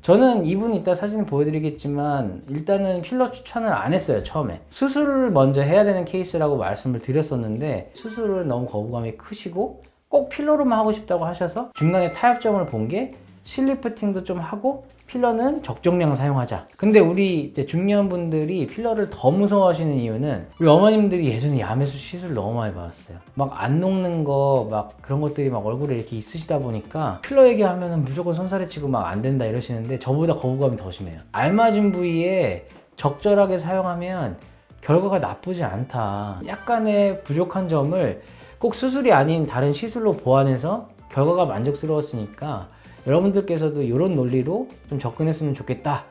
저는 이분 이따 사진을 보여드리겠지만 일단은 필러 추천을 안 했어요. 처음에 수술을 먼저 해야 되는 케이스라고 말씀을 드렸었는데 수술은 너무 거부감이 크시고 꼭 필러로만 하고 싶다고 하셔서 중간에 타협점을 본 게 실리프팅도 좀 하고 필러는 적정량 사용하자. 근데 우리 이제 중년 분들이 필러를 더 무서워하시는 이유는 우리 어머님들이 예전에 야매수 시술 너무 많이 받았어요. 막 안 녹는 거 막 그런 것들이 막 얼굴에 이렇게 있으시다 보니까 필러 얘기하면은 무조건 손살에 치고 막 안 된다 이러시는데 저보다 거부감이 더 심해요. 알맞은 부위에 적절하게 사용하면 결과가 나쁘지 않다. 약간의 부족한 점을 꼭 수술이 아닌 다른 시술로 보완해서 결과가 만족스러웠으니까 여러분들께서도 이런 논리로 좀 접근했으면 좋겠다.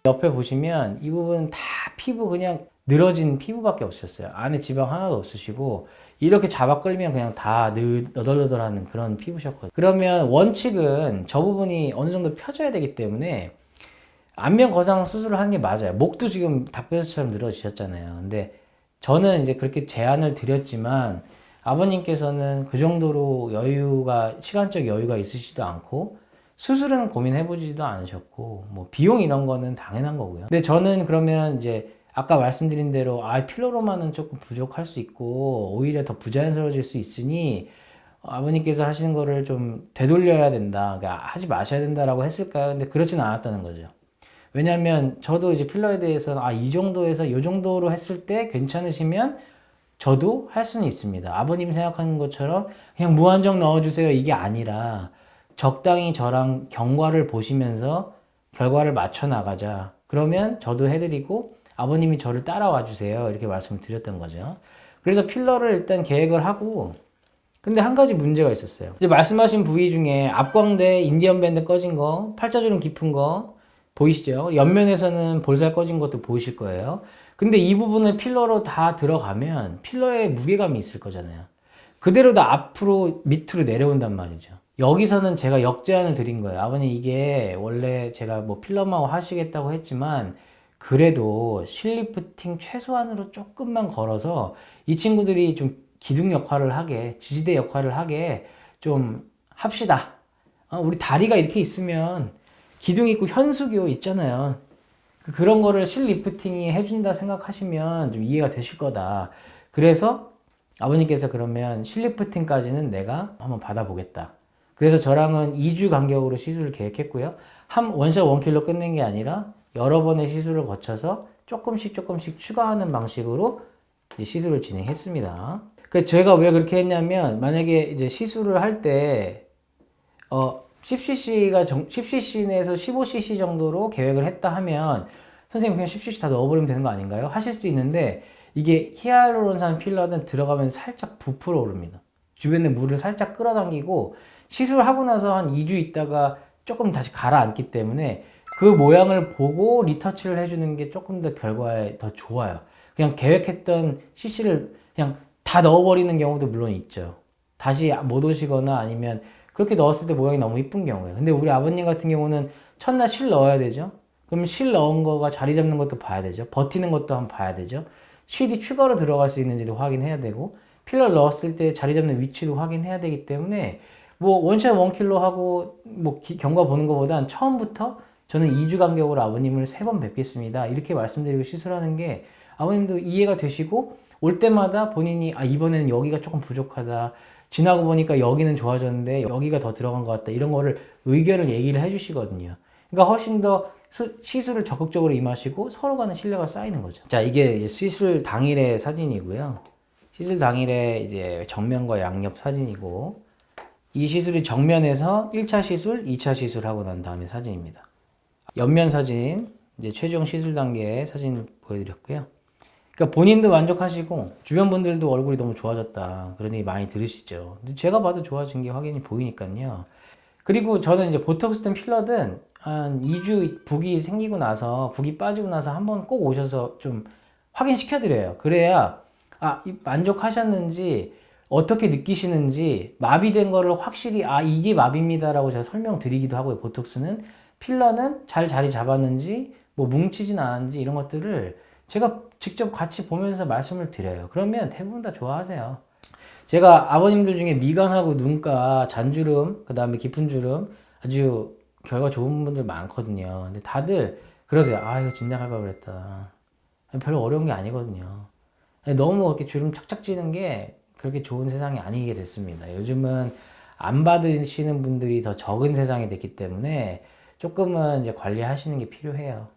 옆에 보시면 이 부분 다 피부 그냥 늘어진 피부밖에 없으셨어요. 안에 지방 하나도 없으시고 이렇게 잡아 끌면 그냥 다 너덜너덜하는 그런 피부셨거든요. 그러면 원칙은 저 부분이 어느 정도 펴져야 되기 때문에 안면 거상 수술을 하는 게 맞아요. 목도 지금 닭뼈살처럼 늘어지셨잖아요. 근데 저는 이제 그렇게 제안을 드렸지만 아버님께서는 그 정도로 시간적 여유가 있으시지도 않고 수술은 고민해보지도 않으셨고 뭐 비용 이런 거는 당연한 거고요. 근데 저는 그러면 이제 아까 말씀드린 대로 필러로만은 조금 부족할 수 있고 오히려 더 부자연스러워질 수 있으니 아버님께서 하시는 거를 좀 되돌려야 된다. 그러니까 하지 마셔야 된다라고 했을까요? 근데 그렇지는 않았다는 거죠. 왜냐면 저도 이제 필러에 대해서는 이 정도에서 이 정도로 했을 때 괜찮으시면 저도 할 수는 있습니다. 아버님 생각하는 것처럼 그냥 무한정 넣어주세요 이게 아니라 적당히 저랑 경과를 보시면서 결과를 맞춰 나가자. 그러면 저도 해드리고 아버님이 저를 따라와 주세요 이렇게 말씀을 드렸던 거죠. 그래서 필러를 일단 계획을 하고 근데 한 가지 문제가 있었어요. 이제 말씀하신 부위 중에 앞광대 인디언 밴드 꺼진 거, 팔자주름 깊은 거 보이시죠? 옆면에서는 볼살 꺼진 것도 보이실 거예요. 근데 이 부분을 필러로 다 들어가면 필러에 무게감이 있을 거잖아요. 그대로 다 앞으로 밑으로 내려온단 말이죠. 여기서는 제가 역제안을 드린 거예요. 아버님 이게 원래 제가 뭐 필러만 하시겠다고 했지만 그래도 실리프팅 최소한으로 조금만 걸어서 이 친구들이 좀 기둥 역할을 하게 지지대 역할을 하게 좀 합시다. 우리 다리가 이렇게 있으면 기둥 있고 현수교 있잖아요. 그런 거를 실리프팅이 해준다 생각하시면 좀 이해가 되실 거다. 그래서 아버님께서 그러면 실리프팅까지는 내가 한번 받아보겠다. 그래서 저랑은 2주 간격으로 시술을 계획했고요. 원샷 원킬로 끝낸 게 아니라 여러 번의 시술을 거쳐서 조금씩 추가하는 방식으로 이제 시술을 진행했습니다. 제가 왜 그렇게 했냐면 만약에 이제 시술을 할 때 10cc 내에서 15cc 정도로 계획을 했다 하면 선생님 그냥 10cc 다 넣어버리면 되는 거 아닌가요? 하실 수도 있는데 이게 히알루론산 필러는 들어가면 살짝 부풀어 오릅니다. 주변에 물을 살짝 끌어당기고 시술하고 나서 한 2주 있다가 조금 다시 가라앉기 때문에 그 모양을 보고 리터치를 해주는 게 조금 더 결과에 더 좋아요. 그냥 계획했던 cc를 그냥 다 넣어버리는 경우도 물론 있죠. 다시 못 오시거나 아니면 그렇게 넣었을 때 모양이 너무 이쁜 경우에요. 근데 우리 아버님 같은 경우는 첫날 실 넣어야 되죠. 그럼 실 넣은 거가 자리 잡는 것도 봐야 되죠. 버티는 것도 한번 봐야 되죠. 실이 추가로 들어갈 수 있는지도 확인해야 되고 필러를 넣었을 때 자리 잡는 위치도 확인해야 되기 때문에 뭐 원샷 원킬로 하고 뭐 경과 보는 것보단 처음부터 저는 2주 간격으로 아버님을 3번 뵙겠습니다. 이렇게 말씀드리고 시술하는 게 아버님도 이해가 되시고 올 때마다 본인이 이번에는 여기가 조금 부족하다. 지나고 보니까 여기는 좋아졌는데 여기가 더 들어간 것 같다. 이런 거를 의견을 얘기를 해주시거든요. 그러니까 훨씬 더 시술을 적극적으로 임하시고 서로 간의 신뢰가 쌓이는 거죠. 자, 이게 이제 시술 당일의 사진이고요. 시술 당일에 이제 정면과 양옆 사진이고 이 시술이 정면에서 1차 시술, 2차 시술하고 난 다음에 사진입니다. 옆면 사진, 이제 최종 시술 단계의 사진 보여드렸고요. 그러니까 본인도 만족하시고 주변 분들도 얼굴이 너무 좋아졌다 그런 얘기 많이 들으시죠. 제가 봐도 좋아진 게 확연히 보이니까요. 그리고 저는 이제 보톡스 된 필러든 한 2주 붓이 생기고 나서 붓이 빠지고 나서 한번 꼭 오셔서 좀 확인시켜 드려요. 그래야 만족하셨는지 어떻게 느끼시는지 마비된 거를 확실히 이게 마비입니다라고 제가 설명드리기도 하고요. 보톡스는 필러는 잘 자리 잡았는지 뭐 뭉치진 않았는지 이런 것들을 제가 직접 같이 보면서 말씀을 드려요. 그러면 대부분 다 좋아하세요. 제가 아버님들 중에 미간하고 눈가, 잔주름, 그 다음에 깊은 주름, 아주 결과 좋은 분들 많거든요. 근데 다들 그러세요. 아, 이거 진작할 걸 그랬다. 별로 어려운 게 아니거든요. 너무 이렇게 주름 착착 찌는 게 그렇게 좋은 세상이 아니게 됐습니다. 요즘은 안 받으시는 분들이 더 적은 세상이 됐기 때문에 조금은 이제 관리하시는 게 필요해요.